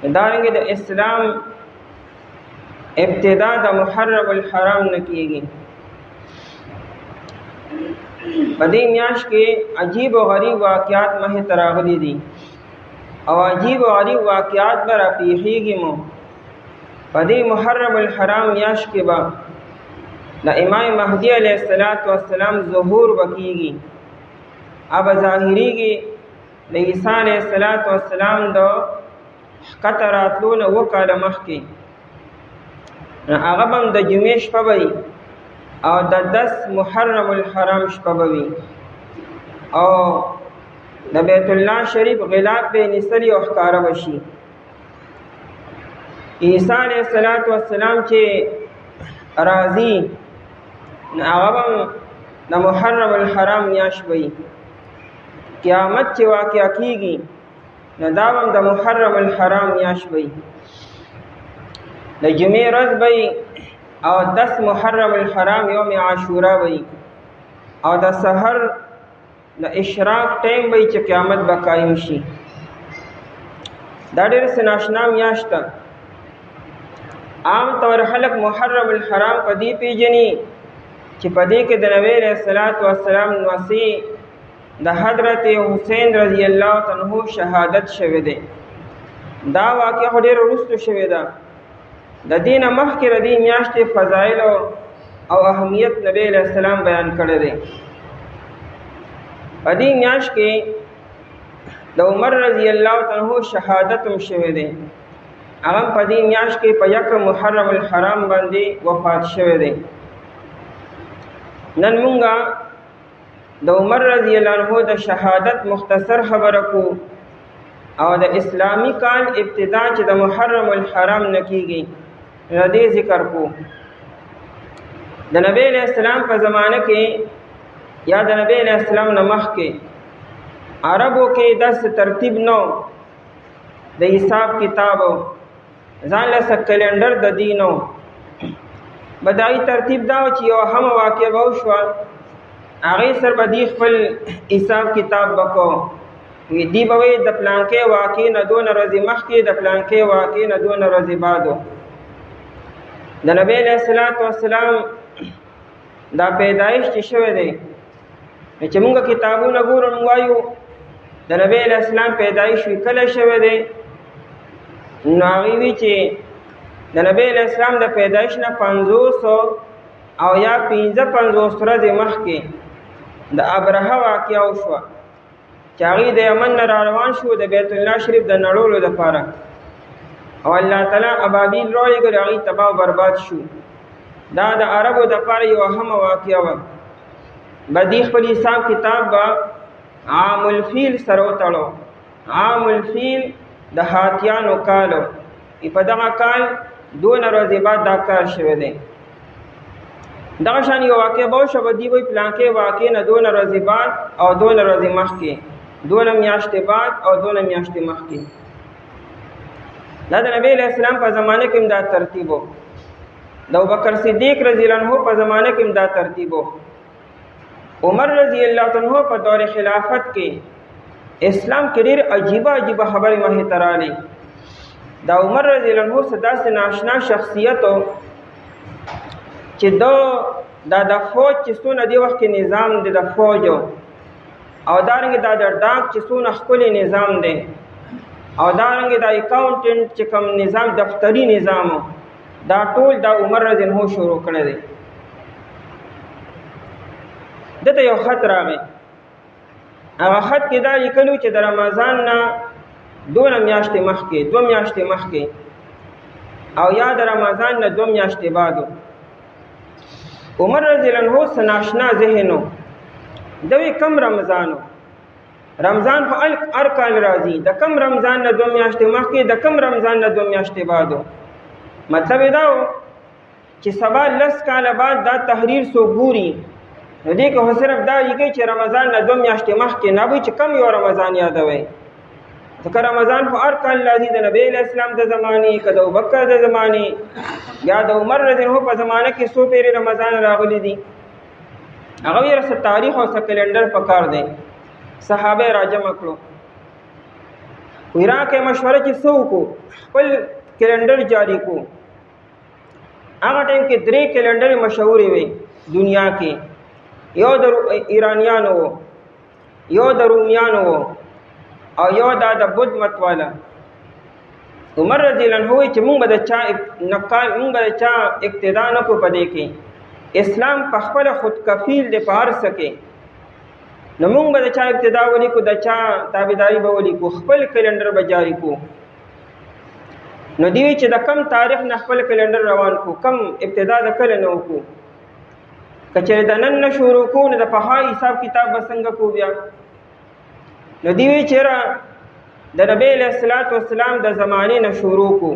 دارنګه د اسلام ابتدا د محرم الحرام نه کیږي. په دې میاشت کې عجیب او غریب واقعات مه تراغلي دي او عجیب او غریب واقعات به راپېښېږي مو. په دې محرم الحرام میاشت کې به د امام مهدي علیه السلام ظهور وکیږي. اب ظاهریږي د عیسی علیه السلام د ښکته راتلو نه 2 کاله مخکې. هغه به د جمعې شپه به او د 10 محرم الحرام شپه به وي او د بیت الله شریف غلاف به نیسلی او ښکاره به شي. عیسی علیه السلام چې راځي هغه به د محرم الحرام میاشت وي. قیامت چې واقع کیږي نو دا به د محرم الحرام میاشت وي. د جمعې ورځ به او 10 محرم الحرام یوم عاشورا وي او د سحر د اشراق ټیم به چې قیامت به قایم شي. دا ډېر ناشنا میاشت ده. عام طور خلک محرم الحرام په دې پیژني چې په دې کې د نبی علیه السلام نواسي د حضرت حسین رضی الله عنه شهادت شوه دی. دا واقعه ډېر وروسته شوه ده. د دین مخکې د دې میاشتې فضایل او اهمیت نبی علیه السلام بیان کړی دی. په دې میاشت کې د عمر رضی الله عنه شهادت هم شوه دی. هغه په دې میاشت کې په 1 محرم الحرام باندې وفات شوه دی. نن مونږه د عمر رضی الله عنه د شهادت مختصر خبره کو او د اسلامی کال ابتدا چې د محرم الحرام نه کیږي دې ذکر کو. د نبی علیہ السلام په زمانه کې یا د نبی علیہ السلام نه مخکې عربو کې داسې ترتیب نو د حساب کتابو ځان له کلندر د دینو بدایي ترتیب دا چې یو هم واقع به وشو هغه سر بدی خپل حساب کتاب وکړو. دی به د پلانکې واقع نه 2 ورځې مخکې د پلانکې واقع نه 2 ورځې بعدو د نبی علیہ السلام دا پیدایش چې شوه دی چې موږ کتابونه ګورو موږ وایو د نبی علیہ السلام پیدایش کله شوه دی. نو هغه وی چې د نبی علیہ السلام د پیدایش نه 500 او یا 55 ورځې مخکې د ابرهه واقعه وشوه چې هغه د یمن را روان شو د بیت الله شریف د نړولو لپاره او الله تعالی ابابیل راوړي هغه تباہ او برباد شو. دا د عربو د لپاره یو اهم واقعه و. بدی خپل حساب کتاب با عام الفیل سره وتړو. عام الفیل د هاتیانو کالو په دغه کال 2 ورځې بعد دا کار شوی دی. دغه شان یو واقع به شو بدی وی پلانکې واقع نه 2 ورځې بعد او 2 ورځې مخکې 2 میاشتې بعد او 2 میاشتې مخکې. دا د نبی علیہ السلام په زمانه کې دا ترتیب وو. د ابوبکر صدیق رضی الله عنه په زمانه کې دا ترتیب وو. عمر رضی الله عنه په دور خلافت کې اسلام کې ډېر عجیب خبرې مه تراله. دا عمر رضی الله عنه صدا سے ناشنا شخصیت او چې دا د فوج چې څونه دی وخت کې نظام دی د فوج او دارنګه دا د ډاک چې څونه خپل نظام دی او دارنګه دا اکاونټنټ چې کوم نظام دفتری نظام دا ټول دا عمر رضی الله عنه شروع کړی دی. دته یو خط راغی. هغه خط کې دا لیکلو چې د رمضان نه 2 میاشتې مخکې 2 میاشتې مخکې او یا د رمضان نه 2 میاشتې بعدو عمر رضی الله عنه سناشنا ذهنو دوی کم رمضانو رمضان خو هر کال راځي د کم رمضان نه 2 میاشتې مخکې د کم رمضان نه 2 میاشتې بعدو. مطلب دا و چې سبا 10 کال بعد دا تحریر سو ګوري نو دې که صرف دا یګي چې رمضان نه 2 میاشتې مخکې نه وي چې کم یو رمضان یادوي. ځکه رمضان خو هر کال راځي د نبی علیہ السلام د زمانې که د ابوبکر د زمانې یا د عمر رضی الله عنه په زمانه کې څو پیرې رمضان راغلي دي. هغه یې څه تاریخ او څه کلندر پکار دی. صحابه راجمع کړو. وی راکې مشوره چې څه وکړو خپل کلندر جاری کو. هغه ټایم کې 3 کلندر مشهورې وي دنیا کې، یو د ایرانیانو و، یو د رومیانو و، او یو دا د بود مت والا. عمر رضی الله عنه چې مونږ به د چا اقتدا نه کو پدې کې، اسلام په خپل خود کفیل دی په هر څه کې، نو مونږ به د چا ابتدا ولي کو، د چا تابعداري به ولي کو، خپل کلندر به جاری کو. نو دیوی چې د کم تاریخ نه خپل کلندر روان کو، کم ابتدا د کله نه وکړو، کچې د نن نه شروع کو نو د پخوا حساب کتاب به څنګه کو بیا. نو دیوی چې د نبی علیه الصلاۃ والسلام د زمانې نه شروع کو.